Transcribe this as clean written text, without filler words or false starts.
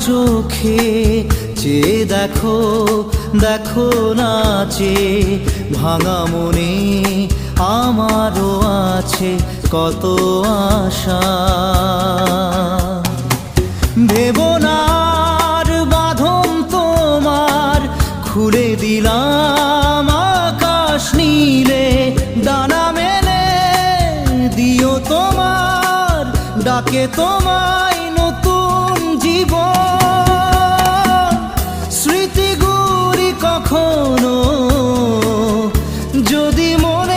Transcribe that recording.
চোখে চেয়ে দেখো, দেখো নাচে ভাঙা মনে আমারও আছে কত আশা। ভেবো না আর বাঁধন তোমার, খুলে দিলাম আকাশ নীলে, ডানা মেলে দিও তোমার ডাকে তোমায় নতুন জীবন। স্মৃতিগুলি কখনো যদি মনে